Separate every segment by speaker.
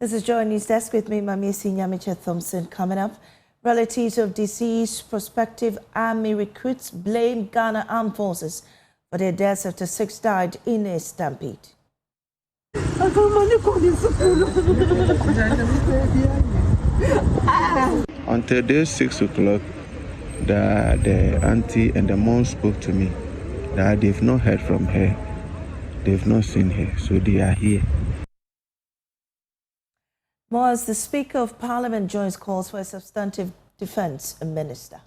Speaker 1: This is Joy News Desk with me, Mamisi Nyamiche Thompson. Coming up, relatives of deceased prospective army recruits blame Ghana Armed Forces for their deaths after 6 died in a stampede.
Speaker 2: Until day 6 o'clock, the auntie and the mom spoke to me that they've not heard from her. They've not seen her, so they are here.
Speaker 1: More as the Speaker of Parliament joins calls for a substantive defence minister.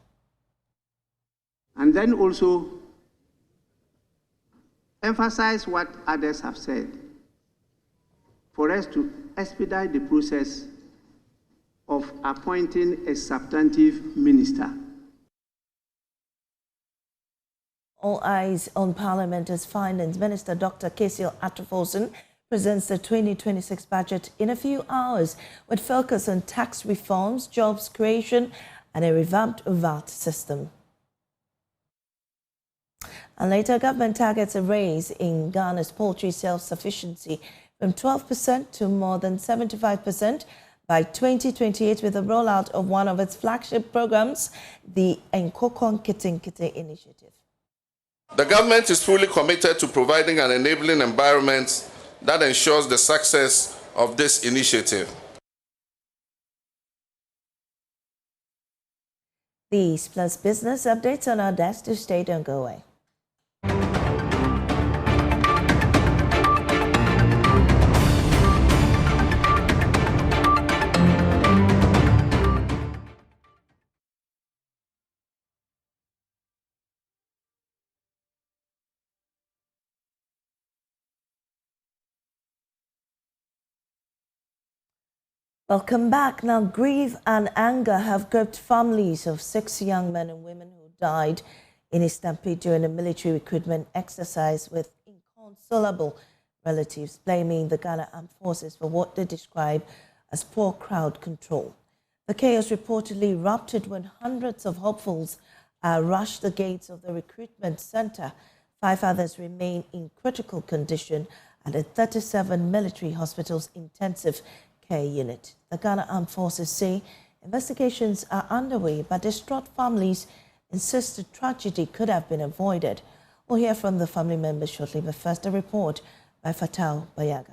Speaker 3: And then also emphasize what others have said for us to expedite the process of appointing a substantive minister.
Speaker 1: All eyes on Parliament as Finance Minister Dr. Kessil Attofosun presents the 2026 budget in a few hours with focus on tax reforms, jobs creation and a revamped VAT system. And later, government targets a raise in Ghana's poultry self-sufficiency from 12% to more than 75% by 2028 with the rollout of one of its flagship programs, the Nkokon Kitinkiti initiative.
Speaker 4: The government is fully committed to providing an enabling environment that ensures the success of this initiative.
Speaker 1: These plus business updates on our desk to stay, don't go away. Welcome back. Now, grief and anger have gripped families of 6 young men and women who died in a stampede during a military recruitment exercise, with inconsolable relatives blaming the Ghana Armed Forces for what they describe as poor crowd control. The chaos reportedly erupted when hundreds of hopefuls rushed the gates of the recruitment center. 5 others remain in critical condition at a 37 military hospital's intensive care unit. The Ghana Armed Forces say investigations are underway, but distraught families insist the tragedy could have been avoided. We'll hear from the family members shortly, but first a report by Fatal Bayaga.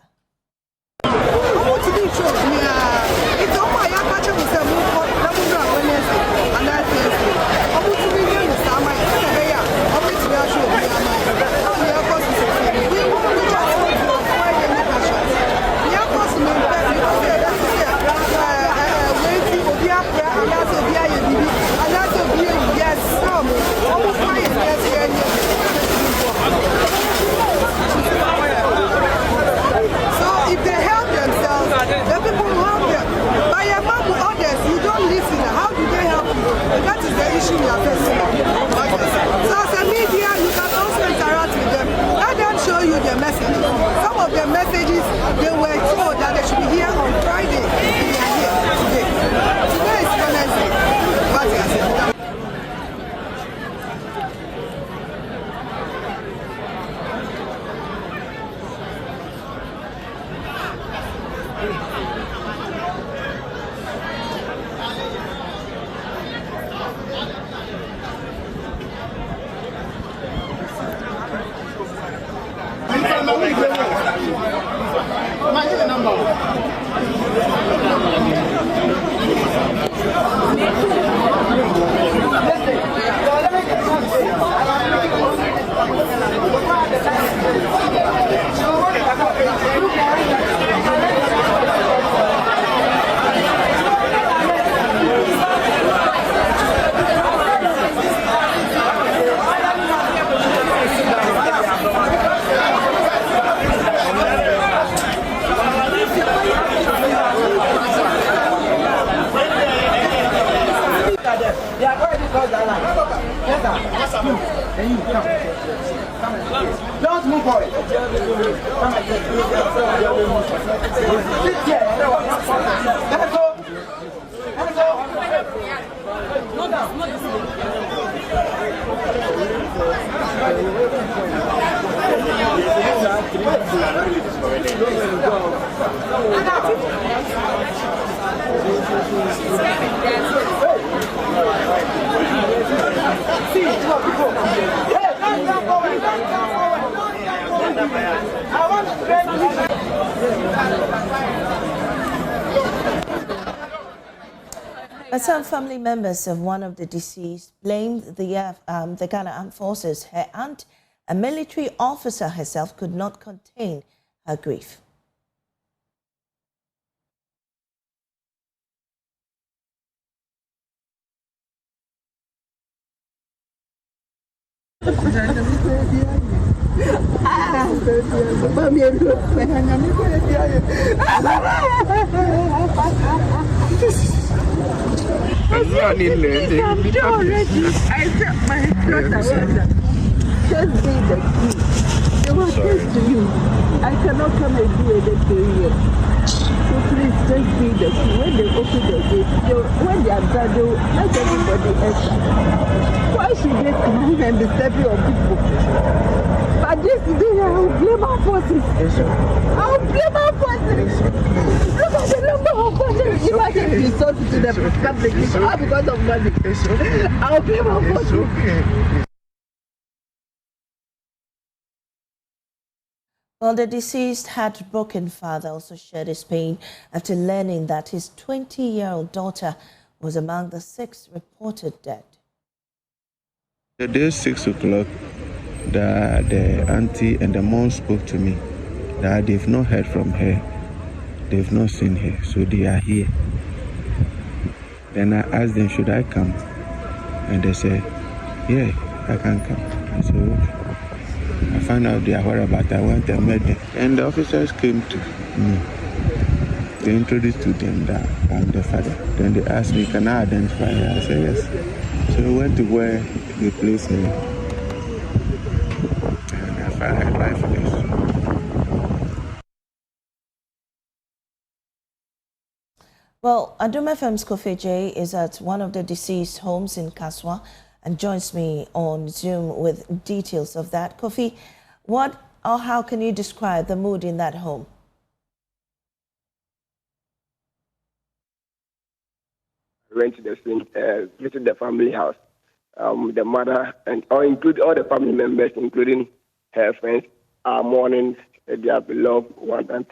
Speaker 5: Don't move, boy. Come on.
Speaker 1: Some family members of one of the deceased blamed the Ghana Armed Forces. Her aunt, a military officer herself, could not contain her grief.
Speaker 5: I'm already. I felt my daughter. Just be the key. They were close to you. I cannot come and do anything here. So please just be the key. When they open the gate, when they are done, they will let everybody enter. Why should they come and be stepping on people? But this day I will blame our forces. I will blame our forces. Look at the number of forces you have resources to the public. It's all because of money. I will blame our forces.
Speaker 1: Well, the deceased heartbroken father also shared his pain after learning that his 20-year-old daughter was among the 6 reported dead.
Speaker 2: The day 6 o'clock, the auntie and the mom spoke to me that they've not heard from her, they've not seen her, so they are here. Then I asked them, should I come? And they said, yeah, I can come. I said, okay. I found out their whereabouts. I went and met them. And the officers came to me. They introduced to them that I'm the father. Then they asked me, can I identify her? I said, yes. So we went to where they placed me. And I found her lifeless.
Speaker 1: Well, Adom FM's Kofi J is at one of the deceased homes in Kaswa and joins me on Zoom with details of that. Kofi, what or how can you describe the mood in that home?
Speaker 6: I went to the scene, visited the family house. The mother include all the family members, including her friends, are mourning their beloved one. And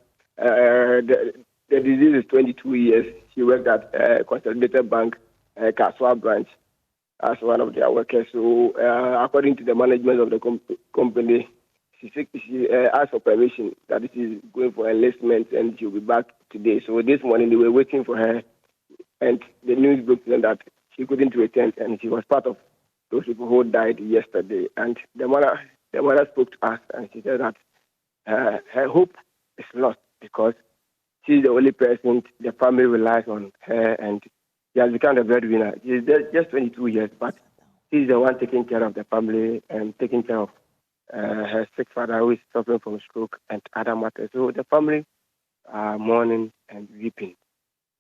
Speaker 6: the disease is 22 years. She worked at Consolidated Bank, Kaswa branch, as one of their workers. So, according to the management of the company, she asked for permission that she is going for enlistment and she'll be back today. So this morning they were waiting for her, and the news broke to them that she couldn't return, and she was part of those people who died yesterday. And the mother spoke to us, and she said that her hope is lost because she's the only person the family relies on her, and she has become the breadwinner. She's just 22 years, but she's the one taking care of the family and taking care of her sick father who is suffering from stroke and other matters. So the family are mourning and weeping.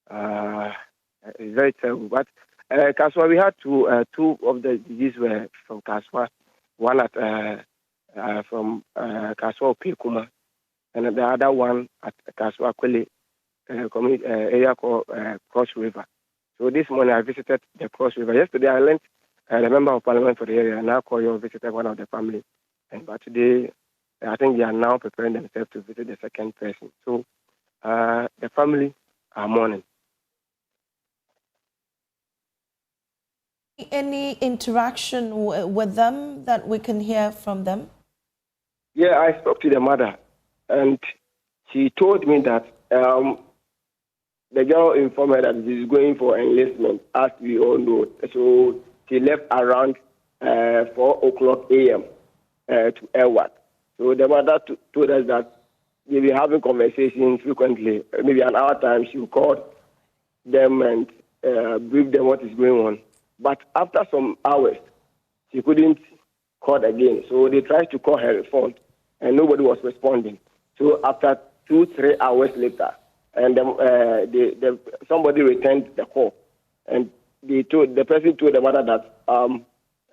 Speaker 6: It's very terrible. But Kaswa, we had two of the diseases were from Kaswa. One at from Kaswa Opekuma, and the other one at Kaswa Kwele area called Cross River. So this morning I visited the Cross River. Yesterday I learned the member of Parliament for the area, and now Koyo visited one of the family. But today I think they are now preparing themselves to visit the second person. So the family are mourning.
Speaker 1: Any interaction with them that we can hear from them?
Speaker 6: Yeah, I spoke to the mother, and she told me that the girl informed her that she's going for enlistment, as we all know. So she left around 4:00 a.m. To Elwat. So the mother told us that they'll be having conversations frequently. Maybe an hour time, she will call them and brief them what is going on. But after some hours, she couldn't call again. So they tried to call her phone, and nobody was responding. So after 2-3 hours later, and somebody returned the call, and the person told the mother that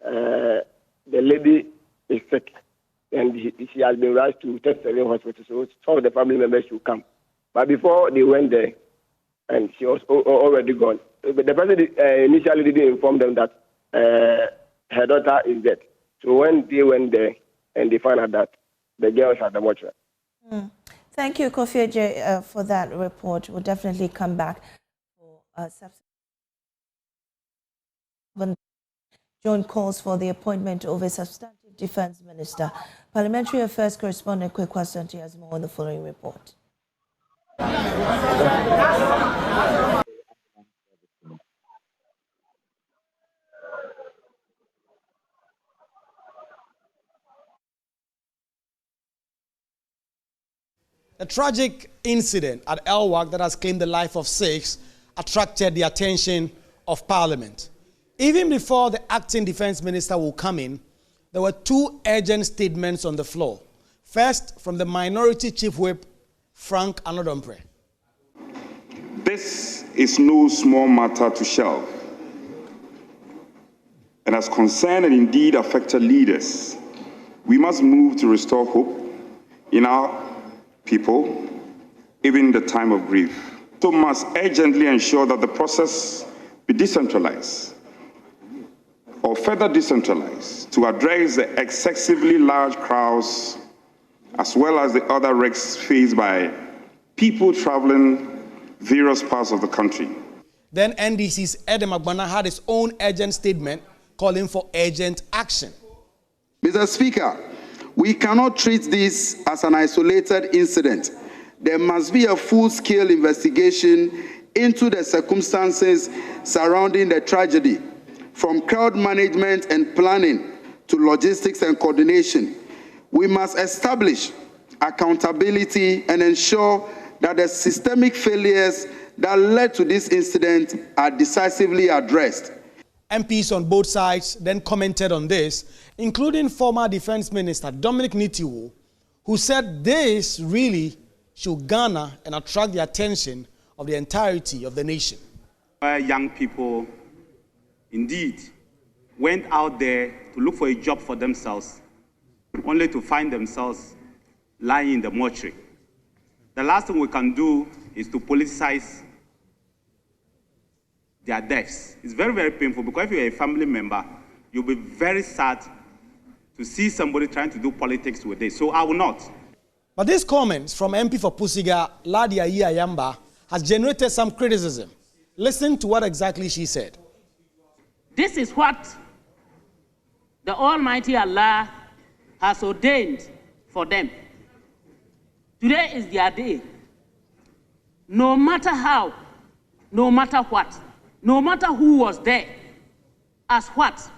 Speaker 6: the lady is sick, and she has been rushed to Test Hospital. So some of the family members should come. But before they went there, and she was already gone. But the person initially didn't inform them that her daughter is dead. So when they went there and they found out that the girl was at the mortuary.
Speaker 1: Thank you, Kofi J, for that report. We'll definitely come back for joint calls for the appointment of a substantive defense minister. Parliamentary Affairs correspondent Kwekwa Santi has more on the following report.
Speaker 7: A tragic incident at Elwak that has claimed the life of 6 attracted the attention of Parliament. Even before the acting defense minister will come in, there were 2 urgent statements on the floor. First, from the Minority Chief Whip, Frank Anodompre.
Speaker 8: This is no small matter to shelve, and has concerned and indeed affected leaders. We must move to restore hope in our people, even in the time of grief. So must urgently ensure that the process be decentralized or further decentralized to address the excessively large crowds as well as the other risks faced by people traveling various parts of the country.
Speaker 7: Then NDC's Edem Agbana had his own urgent statement calling for urgent action.
Speaker 9: Mr. Speaker, we cannot treat this as an isolated incident. There must be a full-scale investigation into the circumstances surrounding the tragedy, from crowd management and planning to logistics and coordination. We must establish accountability and ensure that the systemic failures that led to this incident are decisively addressed.
Speaker 7: MPs on both sides then commented on this, including former Defense Minister Dominic Nitiwo, who said this really should garner and attract the attention of the entirety of the nation.
Speaker 10: Young people indeed went out there to look for a job for themselves, only to find themselves lying in the mortuary. The last thing we can do is to politicize their deaths. It's very, very painful, because if you're a family member, you'll be very sad to see somebody trying to do politics with this. So I will not.
Speaker 7: But these comments from MP for Pusiga, Ladia Ayamba, has generated some criticism. Listen to what exactly she said.
Speaker 11: This is what the Almighty Allah has ordained for them. Today is their day. No matter how, no matter what, no matter who was there, as what,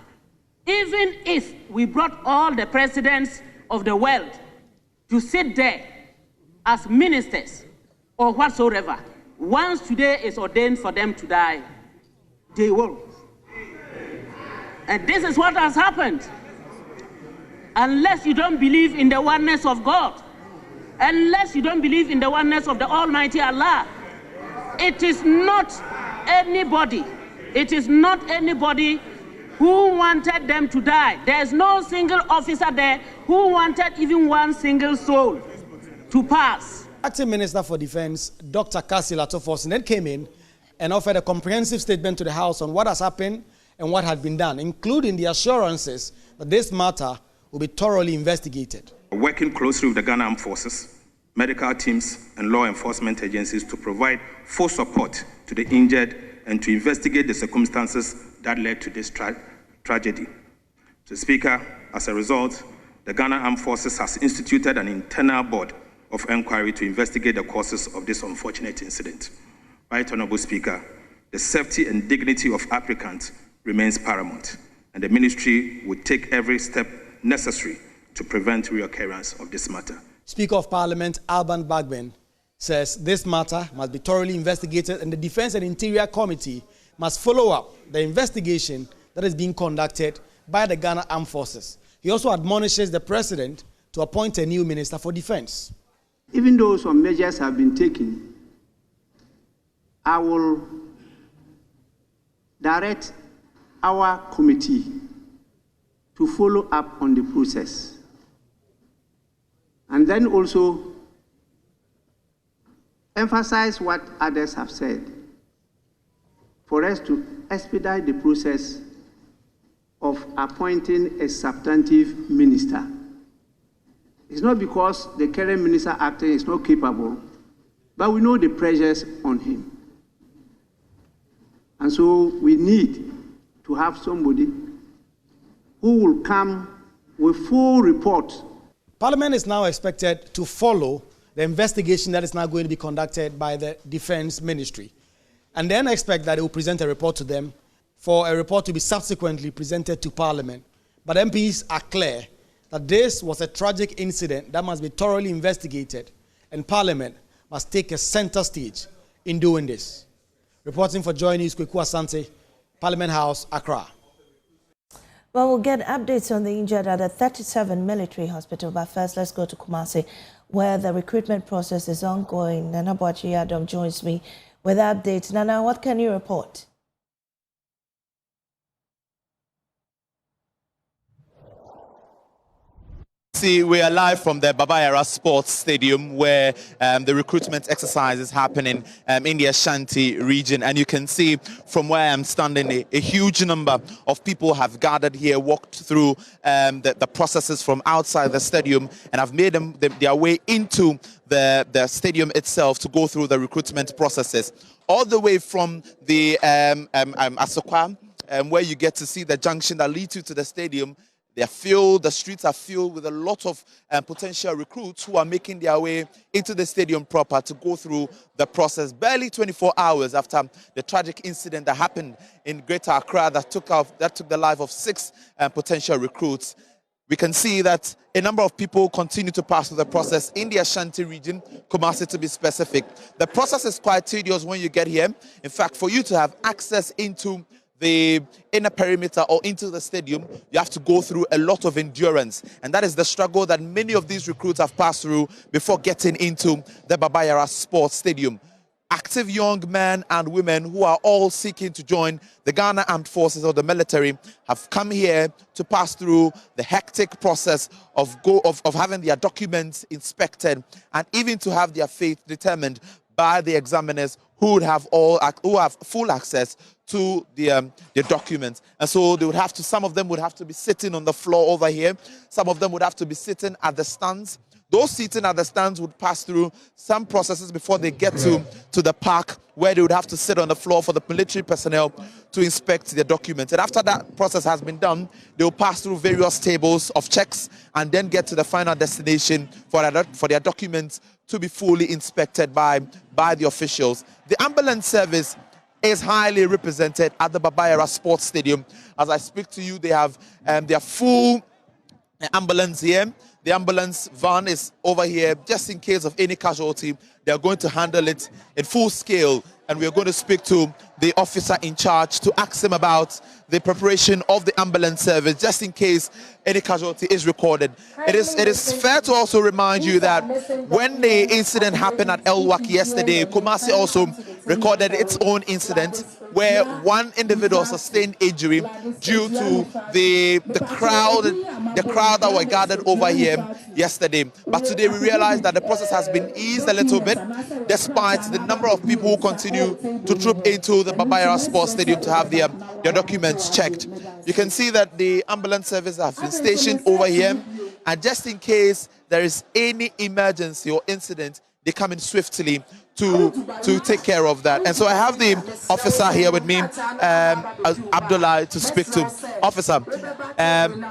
Speaker 11: even if we brought all the presidents of the world to sit there as ministers or whatsoever, once today is ordained for them to die, they will. And this is what has happened. Unless you don't believe in the oneness of God, unless you don't believe in the oneness of the Almighty Allah, it is not anybody who wanted them to die. There's no single officer there who wanted even one single soul to pass.
Speaker 7: Acting Minister for Defense, Dr. Kasi Latofos, then came in and offered a comprehensive statement to the House on what has happened and what had been done, including the assurances that this matter will be thoroughly investigated.
Speaker 10: Working closely with the Ghana Armed Forces, medical teams, and law enforcement agencies to provide full support to the injured and to investigate the circumstances that led to this tragedy. So, Speaker, as a result, the Ghana Armed Forces has instituted an internal board of inquiry to investigate the causes of this unfortunate incident. Right, Honorable Speaker, the safety and dignity of applicants remains paramount, and the ministry will take every step necessary to prevent reoccurrence of this matter.
Speaker 7: Speaker of Parliament Alban Bagbin says this matter must be thoroughly investigated, and the Defense and Interior Committee must follow up the investigation that is being conducted by the Ghana Armed Forces. He also admonishes the President to appoint a new Minister for Defense.
Speaker 3: Even though some measures have been taken, I will direct our committee to follow up on the process. And then also emphasize what others have said. for us to expedite the process of appointing a substantive minister. It's not because the current minister acting is not capable, but we know the pressures on him. And so we need to have somebody who will come with full report.
Speaker 7: Parliament is now expected to follow the investigation that is now going to be conducted by the Defense Ministry, and then expect that it will present a report to them for a report to be subsequently presented to Parliament. But MPs are clear that this was a tragic incident that must be thoroughly investigated, and Parliament must take a center stage in doing this. Reporting for Joy News, Kweku Asante, Parliament House, Accra.
Speaker 1: Well, we'll get updates on the injured at a 37 military hospital, but first let's go to Kumasi, where the recruitment process is ongoing. Nana Boachi Adam joins me with updates. Nana, what can you report?
Speaker 12: We are live from the Babayara Sports Stadium, where the recruitment exercise is happening in the Ashanti region. And you can see from where I'm standing, a huge number of people have gathered here, walked through the processes from outside the stadium, and have made their way into the stadium itself to go through the recruitment processes. All the way from the Asokwa, where you get to see the junction that leads you to the stadium. They're filled, the streets are filled with a lot of potential recruits who are making their way into the stadium proper to go through the process. Barely 24 hours after the tragic incident that happened in Greater Accra that took the life of 6 potential recruits. We can see that a number of people continue to pass through the process in the Ashanti region, Kumasi to be specific. The process is quite tedious when you get here. In fact, for you to have access into the inner perimeter or into the stadium, you have to go through a lot of endurance. And that is the struggle that many of these recruits have passed through before getting into the Babayara Sports Stadium. Active young men and women who are all seeking to join the Ghana Armed Forces or the military have come here to pass through the hectic process of having their documents inspected and even to have their fate determined by the examiners who have full access to the documents. And so some of them would have to be sitting on the floor over here. Some of them would have to be sitting at the stands. Those sitting at the stands would pass through some processes before they get to the park, where they would have to sit on the floor for the military personnel to inspect their documents. And after that process has been done, they will pass through various tables of checks and then get to the final destination for their documents to be fully inspected by the officials. The ambulance service is highly represented at the Babayara Sports Stadium. As I speak to you, they have their full ambulance here. The ambulance van is over here just in case of any casualty. They are going to handle it in full scale, and we are going to speak to the officer in charge to ask him about the preparation of the ambulance service just in case any casualty is recorded. It is fair to also remind you that when the incident happened at Elwak yesterday, Kumasi also recorded its own incident where one individual sustained injury due to the crowd that were gathered over here yesterday. But today we realized that the process has been eased a little bit, despite the number of people who continue to troop into the Babayara Sports Stadium to have their documents checked. You can see that the ambulance service have been stationed over here, and just in case there is any emergency or incident, they come in swiftly to take care of that. And so I have the officer here with me, Abdullah, to speak to. Officer,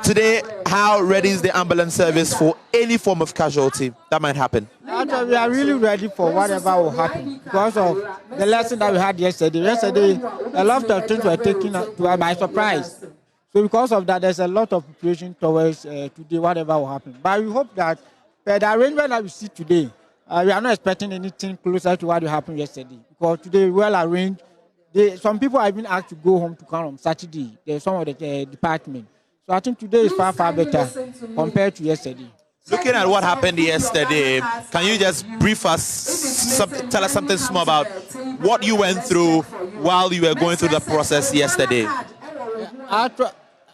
Speaker 12: today, how ready is the ambulance service for any form of casualty that might happen?
Speaker 13: Actually, we are really ready for whatever will happen because of the lesson that we had yesterday. Yesterday, a lot of things were taken by surprise. So because of that, there's a lot of preparation towards today, whatever will happen. But we hope that the arrangement that we see today, we are not expecting anything closer to what happened yesterday. Because today, well arranged. Some people have been asked to go home to come on Saturday. There's some of the department. So I think today is far, far better compared to yesterday.
Speaker 12: Looking at what happened yesterday, can you just brief us, tell us something small about what you went through while you were going through the process yesterday?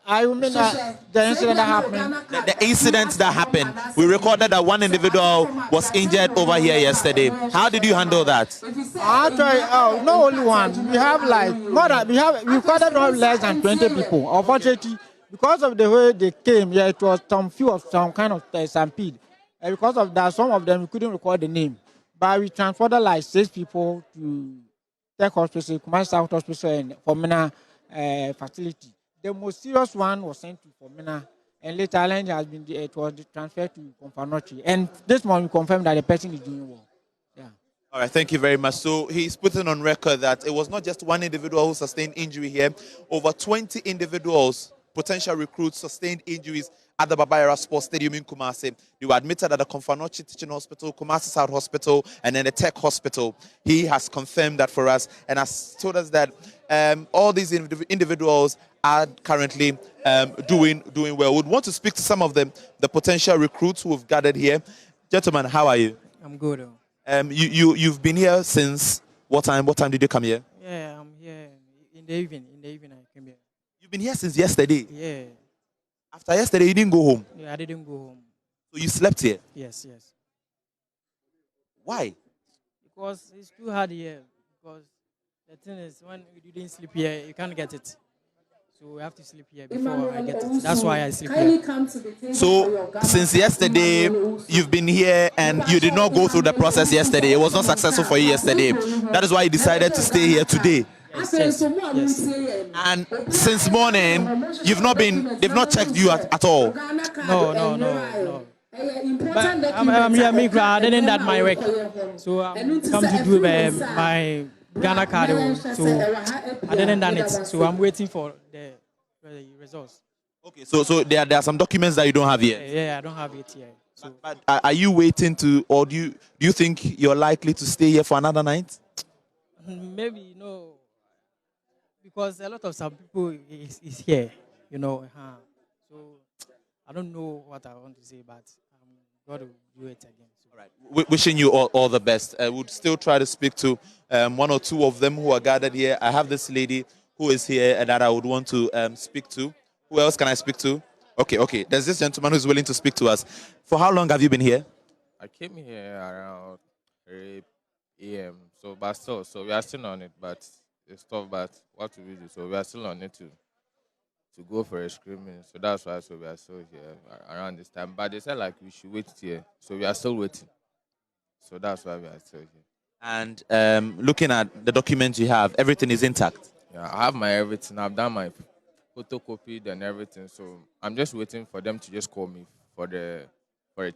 Speaker 13: I mean, the incident that happened.
Speaker 12: The incident that happened, we recorded that one individual was injured over here yesterday. How did you handle that?
Speaker 13: Actually, not only one. We have like more than we recorded not less than 20 people. Unfortunately, because of the way they came, yeah, it was some kind of stampede. And because of that, some of them we couldn't record the name. But we transported like 6 people to Tech Hospital, Kumasi South Hospital, and Formina facility. The most serious one was sent to Formina, and later it was transferred to Confanochi. And this morning we confirmed that the person is doing well. Yeah.
Speaker 12: All right, thank you very much. So he's putting on record that it was not just one individual who sustained injury here. Over 20 individuals, potential recruits, sustained injuries at the Babayara Sports Stadium in Kumasi. They were admitted at the Confanochi Teaching Hospital, Kumasi South Hospital, and then the Tech Hospital. He has confirmed that for us and has told us that all these individuals are currently doing well. We'd want to speak to some of them, the potential recruits who have gathered here. Gentlemen, how are you?
Speaker 14: I'm good.
Speaker 12: You've been here since what time? What time did you come here?
Speaker 14: Yeah, I'm here in the evening. I came here.
Speaker 12: You've been here since yesterday?
Speaker 14: Yeah.
Speaker 12: After yesterday, you didn't go home?
Speaker 14: Yeah, I didn't go home.
Speaker 12: So you slept here?
Speaker 14: Yes.
Speaker 12: Why?
Speaker 14: Because it's too hard here. Because the thing is, when you didn't sleep here, you can't get it. So we have to sleep here before I get it. That's why I sleep here.
Speaker 12: So since yesterday, you've been here and you did not go through the process yesterday. It was not successful for you yesterday. That is why you decided to stay here today.
Speaker 14: Yes.
Speaker 12: And since morning, they've not checked you at all.
Speaker 14: No. But I'm here, other than that, my work. So I'm come to do my Ghana card. So I didn't done it. So I'm waiting for the results.
Speaker 12: Okay, so there are some documents that you don't have yet.
Speaker 14: Yeah, I don't have it yet. So
Speaker 12: but are you waiting to, or do you think you're likely to stay here for another night?
Speaker 14: Maybe no, because a lot of some people is here, So I don't know what I want to say, but I'm going to do it again. So.
Speaker 12: All right. Wishing you all the best. I would still try to speak to one or two of them who are gathered here. I have this lady who is here and that I would want to speak to. Who else can I speak to? Okay. There's this gentleman who's willing to speak to us. For how long have you been here?
Speaker 15: I came here around 3 a.m. So we are still on it, but it's tough. But what do we do? So we are still on it to go for a screening. So that's why we are still here around this time. But they said like we should wait here. So we are still waiting. So that's why we are still here.
Speaker 12: And looking at the documents you have, everything is intact?
Speaker 15: Yeah, I have my everything. I've done my photocopy and everything. So I'm just waiting for them to just call me for a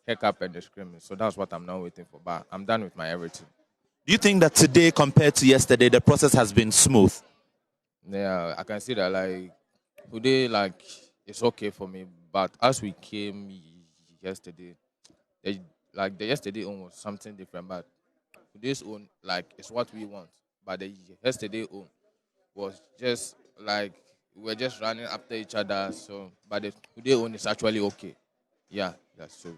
Speaker 15: checkup and the screening. So that's what I'm now waiting for. But I'm done with my everything.
Speaker 12: Do you think that today compared to yesterday, the process has been smooth?
Speaker 15: Yeah, I can see that like today, it's okay for me. But as we came yesterday, the yesterday own was something different. But today's own, it's what we want. But the yesterday own was just we were just running after each other. So, but the today own is actually okay. Yeah, so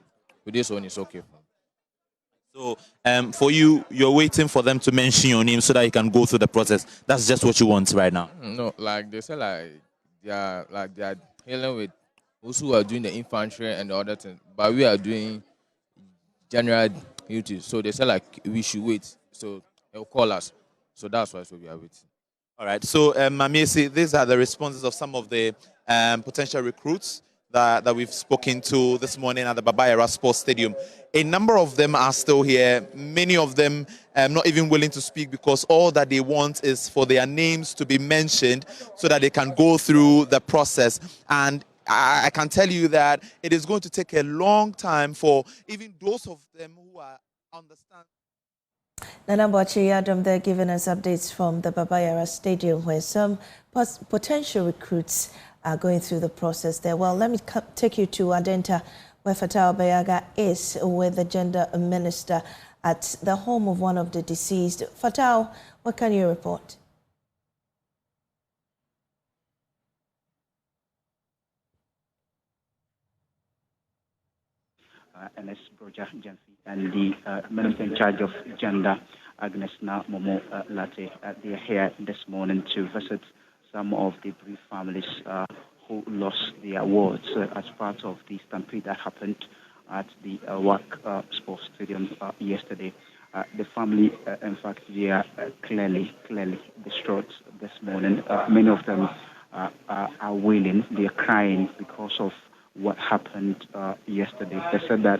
Speaker 15: today's own is okay for me.
Speaker 12: So, for you, you're waiting for them to mention your name so that you can go through the process. That's just what you want right now.
Speaker 15: No, they say they are dealing with those who are doing the infantry and the other thing, but we are doing general duty. So they say we should wait. So they'll call us. So that's why we are waiting.
Speaker 12: All right. So, Mamiesi, these are the responses of some of the potential recruits that we've spoken to this morning at the Babayara Sports Stadium. A number of them are still here. Many of them not even willing to speak because all that they want is for their names to be mentioned so that they can go through the process. And I can tell you that it is going to take a long time for even those of them who are understand.
Speaker 1: Nana Boachiyadom there giving us updates from the Babayara Stadium where some potential recruits are going through the process there. Well, let me take you to Adenta, where Fatal Bayaga is with the gender minister at the home of one of the deceased. Fatal, what can you report?
Speaker 16: NS Broja Jansi and the Minister in charge of Gender, Agnes Na Momo Latte. They are here this morning to visit some of the bereaved families' who lost their awards as part of the stampede that happened at the WAC Sports Stadium yesterday. The family, in fact, they are clearly distraught this morning. Many of them are wailing. They are crying because of what happened yesterday. They said that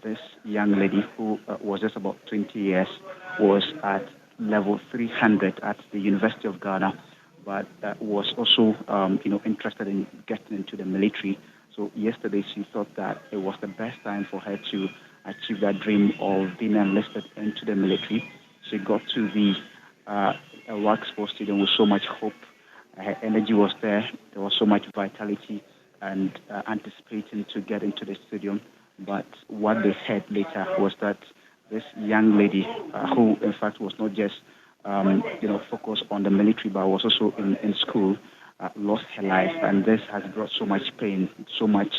Speaker 16: this young lady, who was just about 20 years, was at level 300 at the University of Ghana, but was also, interested in getting into the military. So yesterday she thought that it was the best time for her to achieve that dream of being enlisted into the military. She got to the WAC Sports Stadium with so much hope. Her energy was there. There was so much vitality and anticipating to get into the stadium. But what they heard later was that this young lady, who in fact was not just focused on the military, but was also in school, lost her life. And this has brought so much pain, so much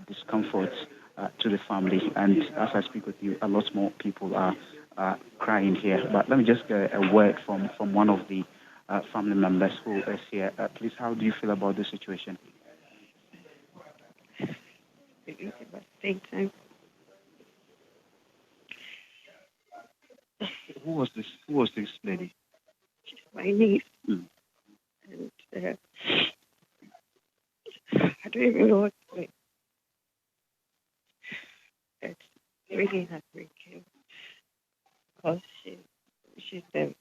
Speaker 16: discomfort to the family. And as I speak with you, a lot more people are crying here. But let me just get a word from one of the family members who is here. Please, how do you feel about this situation? Who was this lady?
Speaker 17: My niece. And I don't even know what to say. It's really heartbreaking because she's the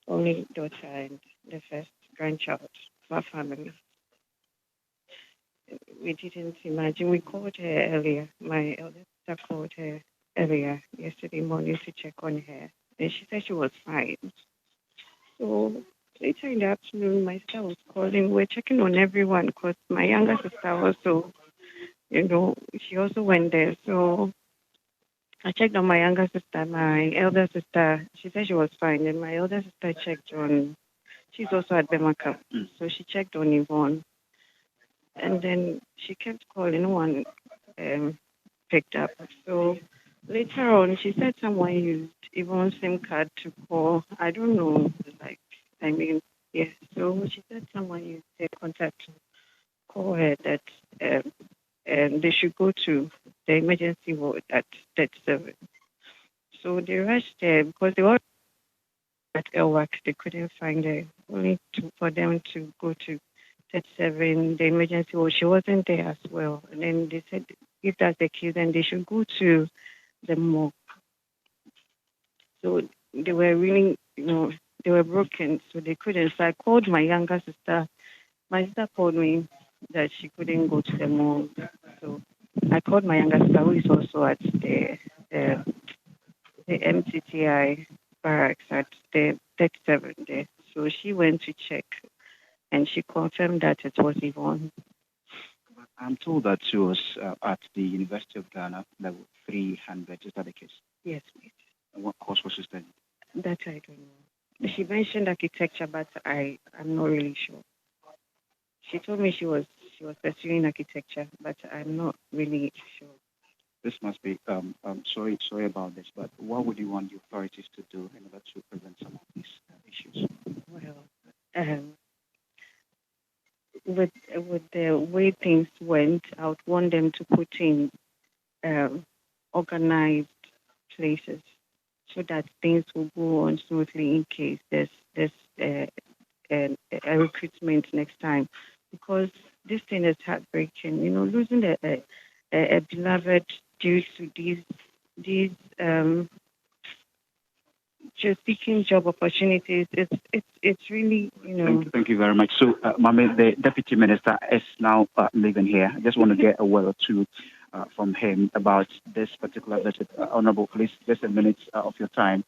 Speaker 17: only daughter and the first grandchild of our family. We didn't imagine. We called her earlier. My eldest sister called her earlier yesterday morning to check on her, and she said she was fine. So later in the afternoon, my sister was calling. We're checking on everyone because my younger sister also, she also went there. So I checked on my younger sister. My elder sister, she said she was fine. And my elder sister checked on, she's also at Bemaka. So she checked on Yvonne. And then she kept calling. No one picked up. So later on, she said someone used Yvonne's SIM card to call. I don't know. Yes. So she said someone used their contact to call her that they should go to the emergency ward at 37. So they rushed there because they were at LWAC. They couldn't find her. Only for them to go to 37, the emergency ward. She wasn't there as well. And then they said, if that's the case, then they should go to the morgue. So they were really, they were broken, so they couldn't. So I called my younger sister. My sister called me that she couldn't go to the morgue. So I called my younger sister, who is also at the MTTI barracks at the 37 there. So she went to check, and she confirmed that it was Yvonne.
Speaker 16: I'm told that she was at the University of Ghana, level 300. Is that the case?
Speaker 17: Yes, please.
Speaker 16: And what course was she studying?
Speaker 17: That I don't know. She mentioned architecture, but I'm not really sure. She told me she was pursuing architecture, but I'm not really sure.
Speaker 16: This must be sorry about this, but what would you want the authorities to do in order to prevent some of these issues?
Speaker 17: Well, with the way things went, I would want them to put in organized places so that things will go on smoothly in case there's a recruitment next time. Because this thing is heartbreaking. Losing a beloved due to these just seeking job opportunities. It's really,
Speaker 16: Thank you very much. So, Mame, the Deputy Minister is now leaving here. I just want to get a word or two from him about this particular visit. Honorable, please, just a minute of your time.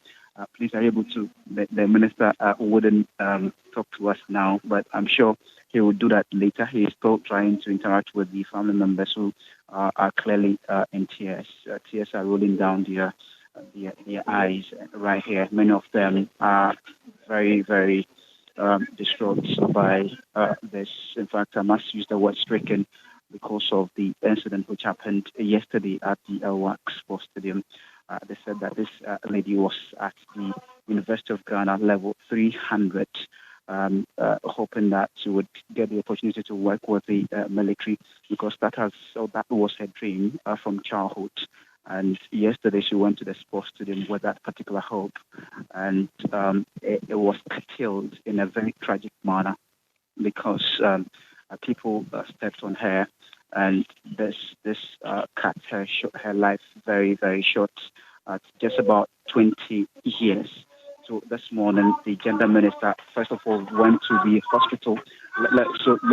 Speaker 16: Please, are you able to? The Minister wouldn't talk to us now, but I'm sure he will do that later. He is still trying to interact with the family members who are clearly in tears. Tears are rolling down their eyes right here. Many of them are very, very distraught by this. In fact, I must use the word stricken because of the incident which happened yesterday at the WAC Sports Stadium. They said that this lady was at the University of Ghana level 300 hoping that she would get the opportunity to work with the military, because that was her dream from childhood. And yesterday she went to the sports stadium with that particular hope, and it was curtailed in a very tragic manner, because people stepped on her, and this cut her life very, very short, at just about 20 years. So this morning, the gender minister, first of all, went to the hospital.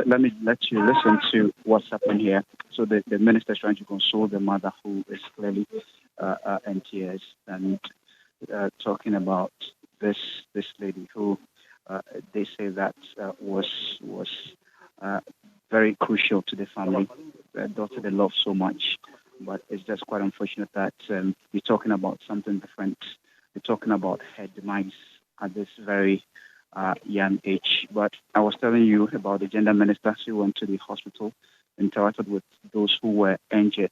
Speaker 16: Let me let you listen to what's happened here. So the minister is trying to console the mother, who is clearly in tears, and talking about this lady who they say that was very crucial to the family, a daughter they love so much. But it's just quite unfortunate that we're talking about something different. We're talking about her demise at this very young age. But I was telling you about the gender minister. She went to the hospital, interacted with those who were injured.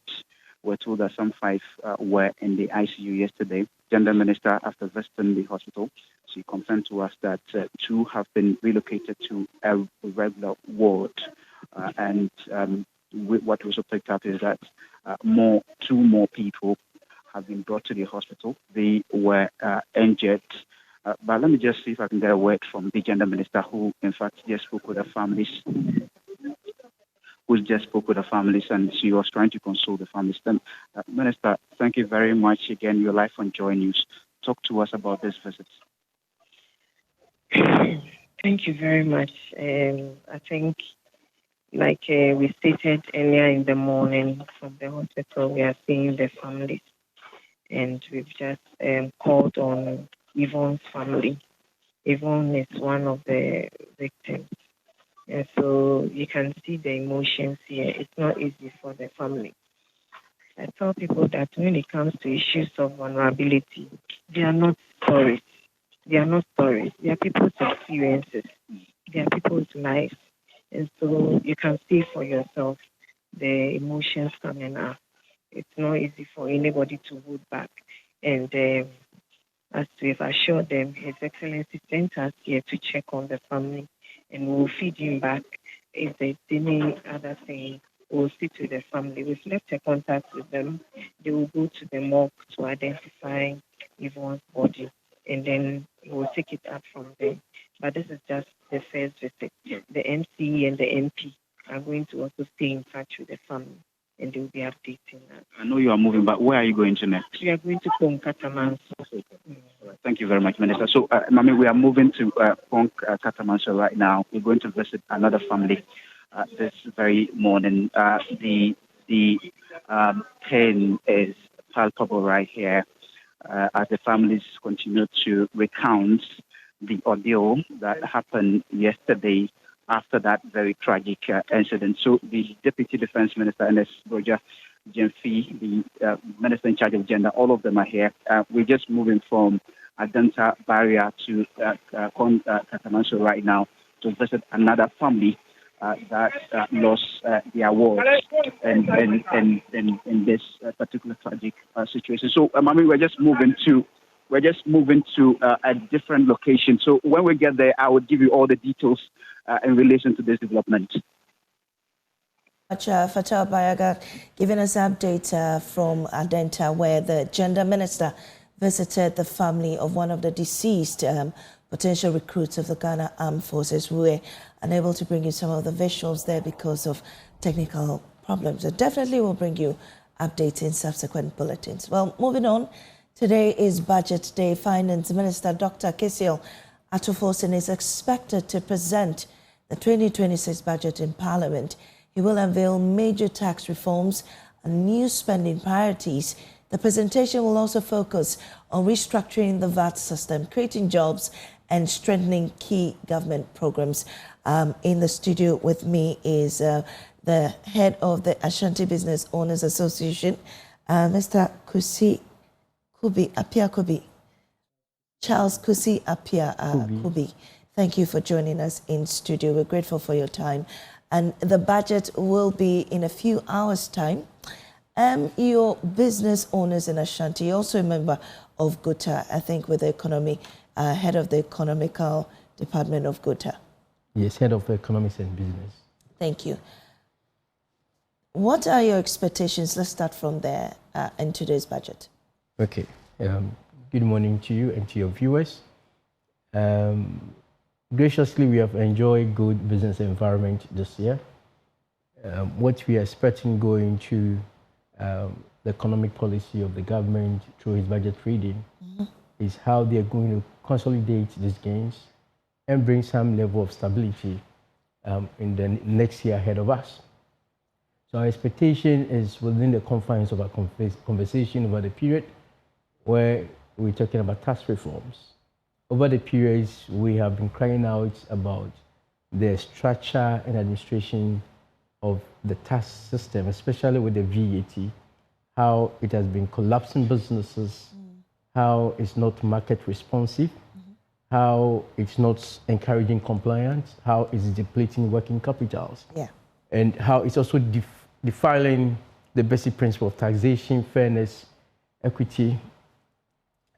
Speaker 16: We're told that some 5 were in the ICU yesterday. Gender minister, after visiting the hospital, she confirmed to us that 2 have been relocated to a regular ward. And what we also picked up is that 2 more people have been brought to the hospital. They were injured. But let me just see if I can get a word from the gender minister, who in fact just spoke with the families. And she was trying to console the families. Then, Minister, thank you very much again. Your life on Joy News. Talk to us about this visit.
Speaker 17: Thank you very much. I think, like we stated earlier in the morning from the hospital, we are seeing the families, and we've just called on Yvonne's family. Yvonne is one of the victims. And so you can see the emotions here. It's not easy for the family. I tell people that when it comes to issues of vulnerability, they are not stories. They are not stories. They are people's experiences. They are people's lives. And so you can see for yourself the emotions coming up. It's not easy for anybody to hold back. And as we've assured them, His Excellency sent us here to check on the family, and we'll feed him back. If there's any other thing, we'll speak to the family. We've left a contact with them. They will go to the morgue to identify Yvonne's body, and then we'll take it up from there. But this is just the first visit. The MC and the MP are going to also stay in touch with the family, and they will be updating us.
Speaker 16: I know you are moving, but where are you going to next?
Speaker 17: We are going to Katamanso.
Speaker 16: Thank you very much, Minister. So, Mami, we are moving to Katamanso right now. We're going to visit another family this very morning. The pain is palpable right here as the families continue to recount the ordeal that happened yesterday after that very tragic incident. So the Deputy Defense Minister, Ernest Roger Jemfi, the Minister in charge of gender, all of them are here. We're just moving from Adenta Barrier to Katamanso right now to visit another family that lost their wards in this particular tragic situation. So, we're just moving to a different location. So when we get there, I will give you all the details in relation to this development.
Speaker 1: Fatal Bayaga giving us update from Adenta, where the gender minister visited the family of one of the deceased potential recruits of the Ghana Armed Forces. We were unable to bring you some of the visuals there because of technical problems. So definitely will bring you updates in subsequent bulletins. Well, moving on, today is Budget Day. Finance Minister Dr. Kisiel Atufosin is expected to present the 2026 budget in Parliament. He will unveil major tax reforms and new spending priorities. The presentation will also focus on restructuring the VAT system, creating jobs, and strengthening key government programs. In the studio with me is the head of the Ashanti Business Owners Association, Mr. Apia Kubi. Charles Kusi Apia Kubi. Thank you for joining us in studio. We're grateful for your time. And the budget will be in a few hours' time. Your business owners in Ashanti, also a member of GUTA, I think, with the economy, head of the economical Department of GOTA.
Speaker 18: Yes, Head of Economics and Business.
Speaker 1: Thank you. What are your expectations? Let's start from there in today's budget.
Speaker 18: Okay. Good morning to you and to your viewers. Graciously, we have enjoyed good business environment this year. What we are expecting going to the economic policy of the government through his budget reading is how they are going to consolidate these gains and bring some level of stability in the next year ahead of us. So our expectation is within the confines of our conversation over the period where we're talking about tax reforms. Over the periods, we have been crying out about the structure and administration of the tax system, especially with the VAT, how it has been collapsing businesses, how it's not market responsive, how it's not encouraging compliance, how it's depleting working capitals, and how it's also defiling the basic principle of taxation, fairness, equity,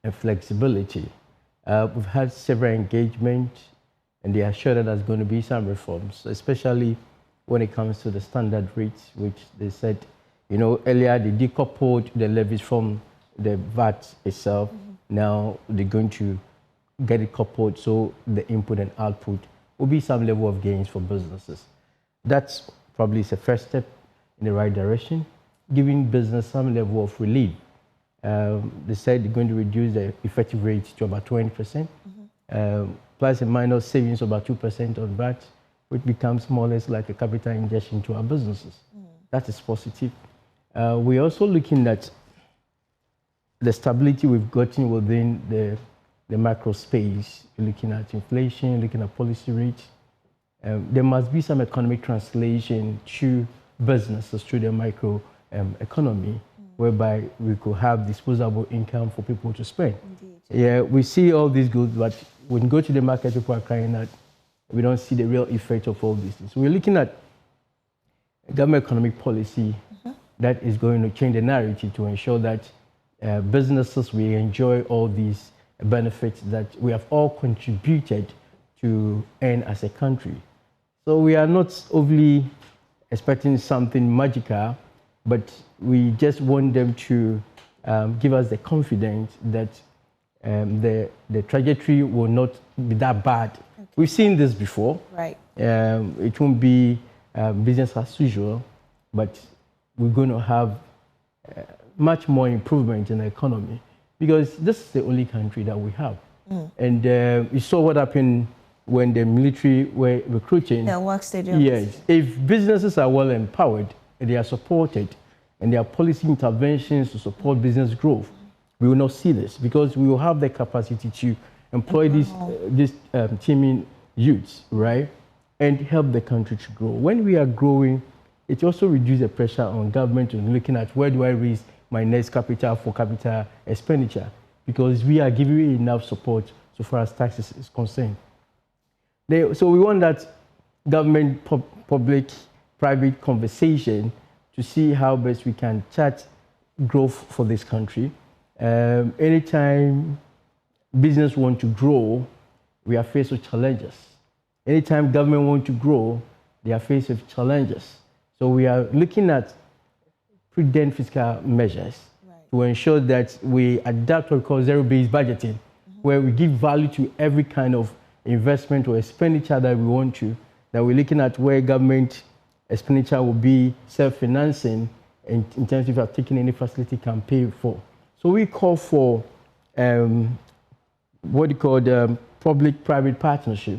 Speaker 18: and flexibility. We've had several engagements, and they are sure that there's going to be some reforms, especially when it comes to the standard rates, which they said, you know, earlier they decoupled the levies from the VAT itself. Now they're going to get it coupled, so the input and output will be some level of gains for businesses. That's probably the first step in the right direction, giving business some level of relief. They said they're going to reduce the effective rate to about 20%, plus a minor savings of about 2% on VAT, which becomes more or less like a capital injection to our businesses. That is positive. We're also looking at the stability we've gotten within the macro space. You're looking at inflation, looking at policy rates. There must be some economic translation to businesses through the micro economy, whereby we could have disposable income for people to spend. Indeed. Yeah, we see all these goods, but when you go to the market, people are crying out. We don't see the real effect of all these things. So we're looking at government economic policy that is going to change the narrative to ensure that businesses will enjoy all these benefits that we have all contributed to earn as a country. So we are not overly expecting something magical, but we just want them to give us the confidence that the trajectory will not be that bad. Okay. We've seen this before.
Speaker 1: Right.
Speaker 18: It won't be business as usual, but we're going to have much more improvement in the economy because this is the only country that we have. And you saw what happened when the military were recruiting.
Speaker 1: The work stadium.
Speaker 18: Yes. If businesses are well empowered and they are supported and there are policy interventions to support business growth, we will not see this because we will have the capacity to employ these teaming youths, right, and help the country to grow. When we are growing, it also reduces the pressure on government in looking at where do I raise my next capital for capital expenditure, because we are giving enough support so far as taxes is concerned. So we want that government, public-private conversation to see how best we can chart growth for this country. Anytime business want to grow, we are faced with challenges. Anytime government want to grow, they are faced with challenges. So we are looking at prudent fiscal measures to ensure that we adapt what we call zero-based budgeting, where we give value to every kind of investment or expenditure that we want to, that we're looking at where government expenditure will be self-financing in terms of if you are taking any facility can pay for. So we call for what you call the public-private partnership,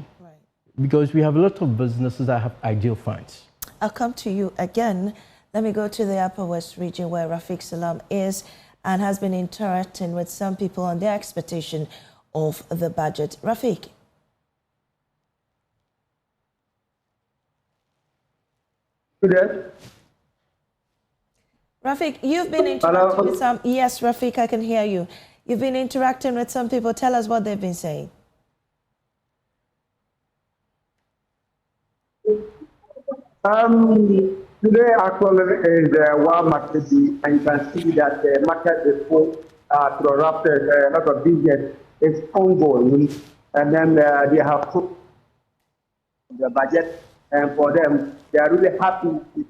Speaker 18: because we have a lot of businesses that have ideal funds.
Speaker 1: I'll come to you again. Let me go to the Upper West region where Rafiq Salam is and has been interacting with some people on their expectation of the budget. Rafiq. Rafiq, you've been interacting with some... Yes, Rafiq, I can hear you. You've been interacting with some people. Tell us what they've been saying.
Speaker 19: Today actually is World Market Day, and you can see that the market is full, interrupted. A lot of business is ongoing. and then they have put the budget, and for them, they are really happy with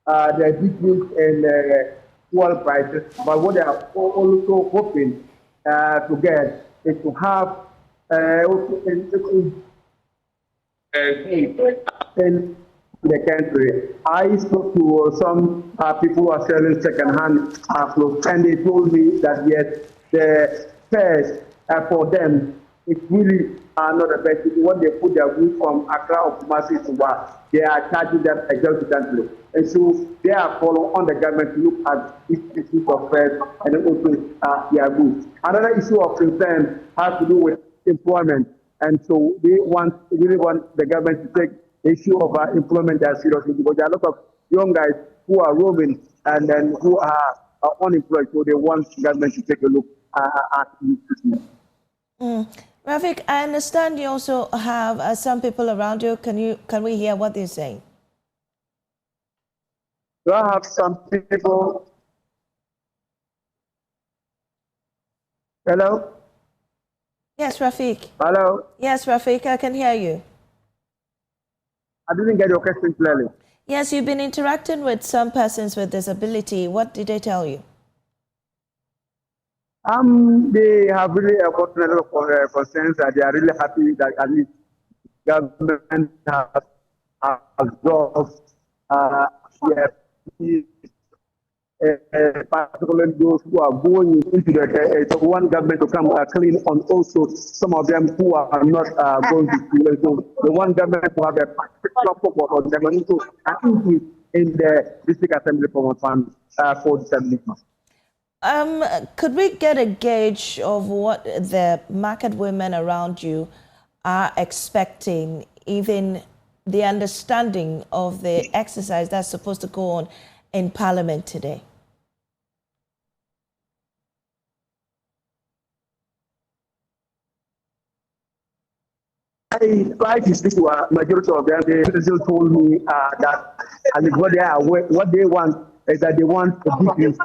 Speaker 19: the decrease in fuel prices. But what they are also hoping to get is to have in the country. I spoke to some people who are selling second-hand clothes, and they told me that yes, the fares for them, it's really not the best. When they put their goods from Accra or Kumasi to Wa, they are charging them exorbitantly. And so they are calling on the government to look at this issue of fares and also their goods. Another issue of concern has to do with employment. And so they really want the government to take the issue of employment as seriously, because there are a lot of young guys who are roaming and then who are unemployed. So they want the government to take a look at this issue.
Speaker 1: Rafiq, I understand you also have some people around you. Can we hear what they're saying?
Speaker 19: Do I have some people? Hello?
Speaker 1: Yes, Rafiq.
Speaker 19: Hello?
Speaker 1: Yes, Rafiq, I can hear you.
Speaker 19: I didn't get your question clearly.
Speaker 1: Yes, you've been interacting with some persons with disability. What did they tell you?
Speaker 19: They have really gotten a lot of concerns that they are really happy that at least government has absorbed particularly those who are going into the one government to come clean on also some of them who are not going to school. So the one government to have a particular focus on them and also an increase in the district assembly fund for disability.
Speaker 1: Could we get a gauge of what the market women around you are expecting, even the understanding of the exercise that's supposed to go on in Parliament today?
Speaker 19: I tried to speak to a majority of them. They still told me that what they want is that they want a decrease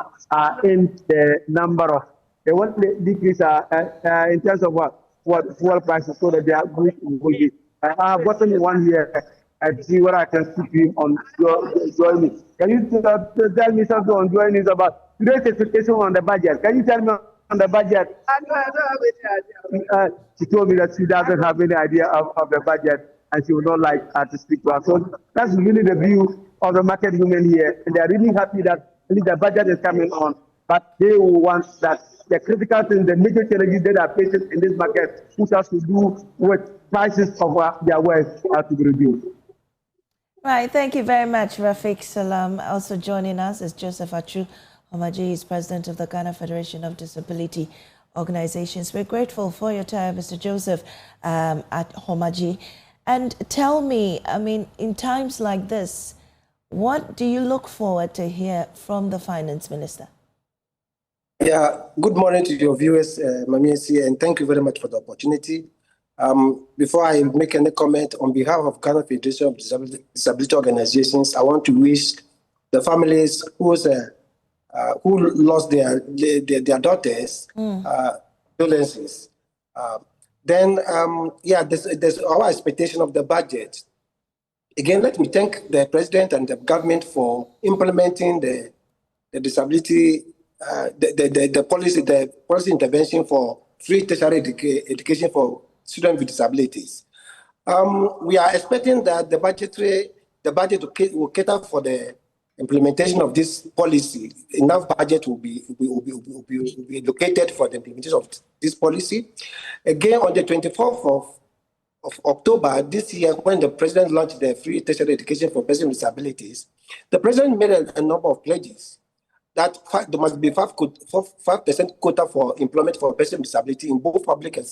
Speaker 19: in the number of, they want the decrease in terms of what fuel prices, so that they are going to be. I have gotten one here. I see what I can speak to him on join me. Can you tell me something on joining is about today's expectation on the budget? Can you tell me on the budget? She told me that she doesn't have any idea of the budget, and she would not like to speak to us. So that's really the view of the market women here, and they are really happy that the budget is coming on, but they will want that the critical things, the major challenges that are facing in this market, which has to do with prices of their wares, have to be reduced.
Speaker 1: Right, thank you very much, Rafiq Salam. Also joining us is Joseph Achu Homaji, is president of the Ghana Federation of Disability Organizations. We're grateful for your time, Mr. Joseph at Homaji. And tell me, I mean, in times like this, what do you look forward to hear from the Finance Minister?
Speaker 20: Yeah, good morning to your viewers, Mamiesi, and thank you very much for the opportunity. Before I make any comment, on behalf of Ghana Federation of Disability Organizations, I want to wish the families who lost their daughters, condolences. There's our expectation of the budget. Again, let me thank the President and the government for implementing the disability, the policy intervention for free tertiary education for students with disabilities. We are expecting that the budget will cater for the implementation of this policy. Enough budget will be allocated for the implementation of this policy. Again, on the 24th of October this year, when the President launched the free tertiary education for persons with disabilities, the President made a number of pledges that there must be 5% quota for employment for persons with disability in both public and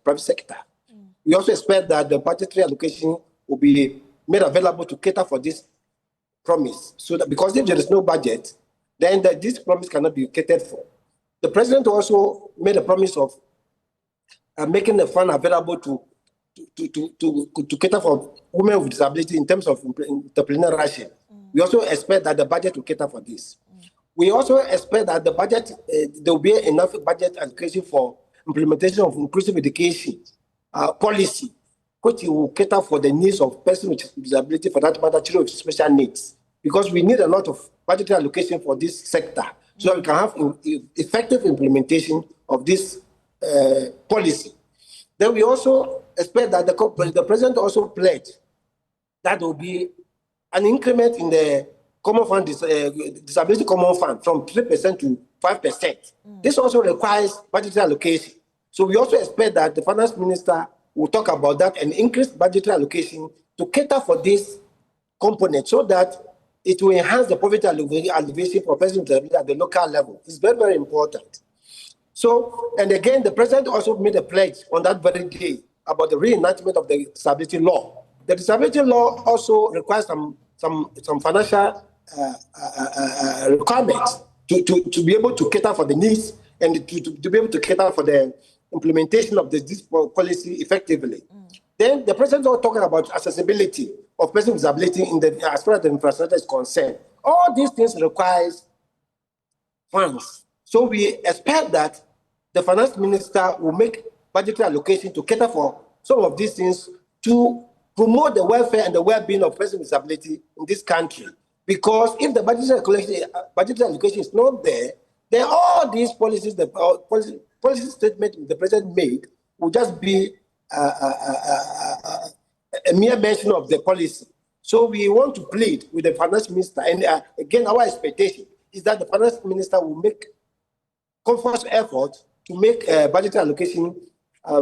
Speaker 20: private sector. We also expect that the budgetary allocation will be made available to cater for this promise. So that, because if there is no budget, then this promise cannot be catered for. The President also made a promise of making the fund available to cater for women with disability in terms of entrepreneurship. We also expect that the budget will cater for this. We also expect that the budget, there will be enough budget allocation for implementation of inclusive education policy which will cater for the needs of persons with disability, for that matter, children with special needs. Because we need a lot of budgetary allocation for this sector so that we can have effective implementation of this policy. Then we also expect that the president also pledged that there will be an increment in the common fund, disability common fund from 3% to 5%. This also requires budgetary allocation. So we also expect that the finance minister will talk about that and increase budgetary allocation to cater for this component so that it will enhance the poverty alleviation for persons with disability at the local level. It's very, very important. So, and again, the president also made a pledge on that very day about the reenactment of the disability law. The disability law also requires some financial requirements to be able to cater for the needs and to be able to cater for the implementation of this policy effectively. Then the president was talking about accessibility of persons with disability as far as the infrastructure is concerned. All these things requires funds. So we expect that the finance minister will make budgetary allocation to cater for some of these things to promote the welfare and the well-being of persons with disability in this country. Because if the budgetary allocation is not there, then all these policies, the policy statement the president made will just be a mere mention of the policy. So we want to plead with the finance minister, and again, our expectation is that the finance minister will make conscious effort to make budgetary allocation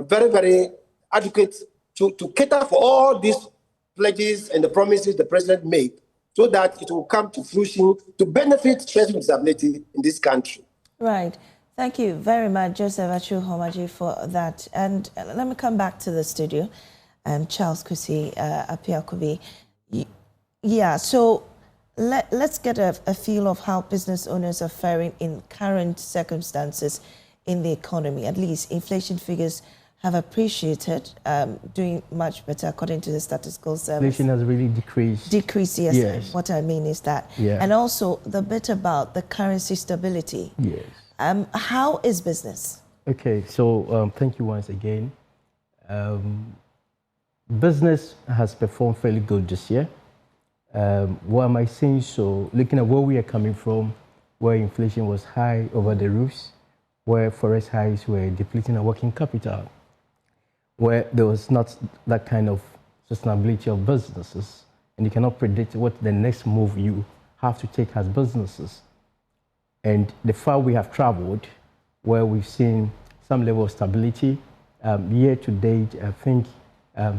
Speaker 20: very, very adequate to cater for all these pledges and the promises the president made, so that it will come to fruition to benefit persons with disability in this country.
Speaker 1: Right. Thank you very much, Joseph Achu Homaji, for that. And let me come back to the studio. Charles Kusi Apiakobi. Yeah, so let's get a feel of how business owners are faring in current circumstances in the economy. At least inflation figures have appreciated, doing much better according to the statistical service.
Speaker 18: Inflation has really decreased.
Speaker 1: Decreased, yes.
Speaker 18: Yes.
Speaker 1: What I mean is that.
Speaker 18: Yeah.
Speaker 1: And also the bit about the currency stability.
Speaker 18: Yes.
Speaker 1: How is business?
Speaker 18: Okay, so thank you once again. Business has performed fairly good this year. Why am I saying so? Looking at where we are coming from, where inflation was high over the roofs, where forest highs were depleting our working capital, where there was not that kind of sustainability of businesses, and you cannot predict what the next move you have to take as businesses. And the far we have traveled, where we've seen some level of stability, year to date, I think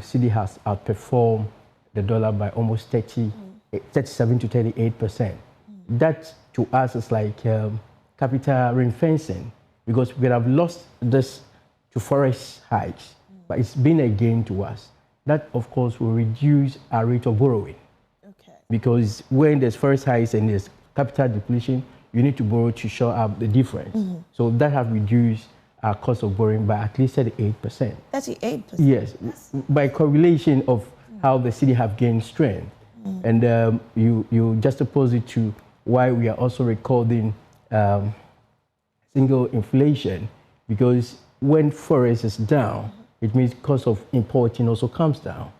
Speaker 18: CD has outperformed the dollar by almost 37 to 38%. That to us is like capital ring-fencing, because we have lost this to forest hikes, but it's been a gain to us. That, of course, will reduce our rate of borrowing. Okay. Because when there's forest hikes and there's capital depletion, you need to borrow to show up the difference. So that has reduced our cost of borrowing by at least 38%.
Speaker 1: 38%?
Speaker 18: Yes, by correlation of how the city have gained strength. And you just oppose it to why we are also recording single inflation, because when forest is down, it means cost of importing also comes down,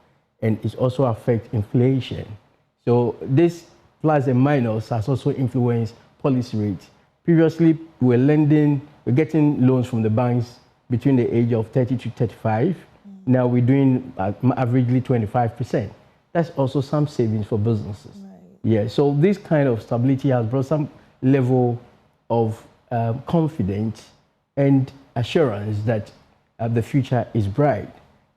Speaker 18: and it also affects inflation. So this plus and minus has also influenced policy rates. Previously, we're getting loans from the banks between the age of 30 to 35. Now we're doing averagely 25%. That's also some savings for businesses. Right. Yeah, so this kind of stability has brought some level of confidence and assurance that the future is bright.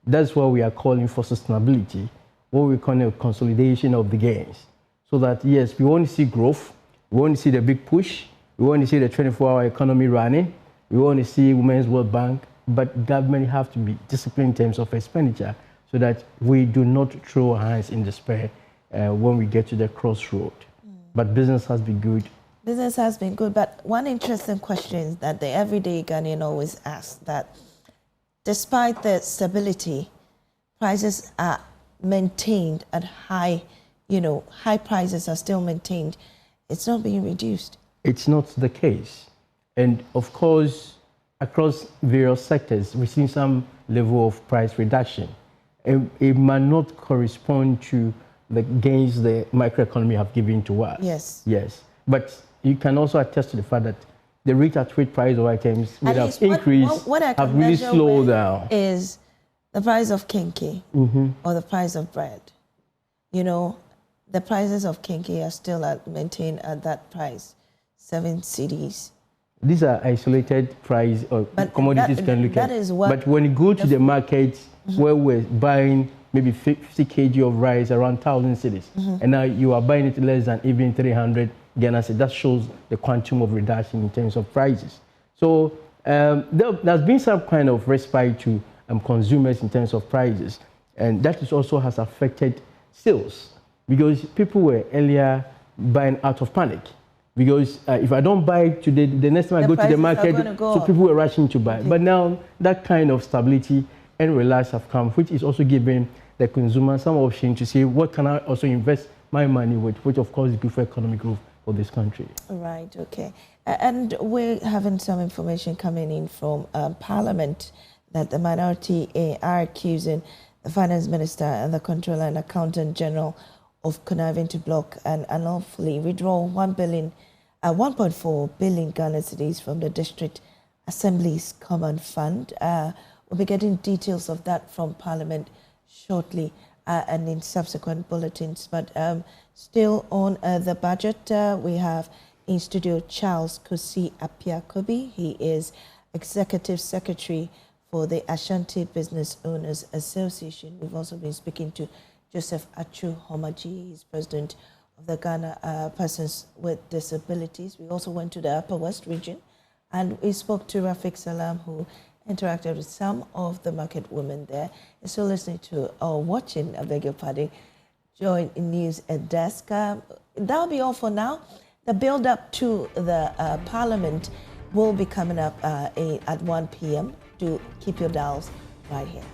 Speaker 18: That's why we are calling for sustainability, what we call a consolidation of the gains. So that, yes, we want to see growth, we want to see the big push, we want to see the 24-hour economy running, we want to see Women's World Bank, but government have to be disciplined in terms of expenditure so that we do not throw our hands in despair when we get to the crossroad. But business has been good.
Speaker 1: Business has been good, but one interesting question that the everyday Ghanaian always asks, that despite the stability, prices are maintained at high, high prices are still maintained. It's not being reduced.
Speaker 18: It's not the case. And of course, across various sectors, we've seen some level of price reduction. It might not correspond to the gains the microeconomy have given to us.
Speaker 1: Yes.
Speaker 18: Yes. But you can also attest to the fact that the rate at which price of items would have increased have really slowed down.
Speaker 1: Is the price of kinky or the price of bread. You know, the prices of kinky are still maintained at that price, 7 cedis.
Speaker 18: These are isolated price or commodities can look at. But when you go to the market where we're buying maybe 50 kg of rice around 1,000 cedis, and now you are buying it less than even 300 Ghana cedis, that shows the quantum of reduction in terms of prices. So there's been some kind of respite to consumers in terms of prices, and that is also has affected sales because people were earlier buying out of panic. Because if I don't buy today, the next time I go to the market, so people were rushing to buy. But now that kind of stability and relax have come, which is also giving the consumer some option to say, what can I also invest my money with, which of course is good for economic growth for this country.
Speaker 1: Right, okay. And we're having some information coming in from Parliament that the minority are accusing the Finance Minister and the Controller and Accountant General of conniving to block and unlawfully withdraw 1.4 billion Ghana cedis from the District Assembly's Common Fund. We'll be getting details of that from Parliament shortly and in subsequent bulletins. But still on the budget, we have in studio Charles Kosi Apiakobi. He is Executive Secretary for the Ashanti Business Owners Association. We've also been speaking to Joseph Achu Homaji, he's president of the Ghana Persons with Disabilities. We also went to the Upper West region and we spoke to Rafiq Salam, who interacted with some of the market women there. And so listening to or watching, I beg your pardon, Join News at Desk. That'll be all for now. The build up to the Parliament will be coming up at 1 p.m. Do keep your dials right here.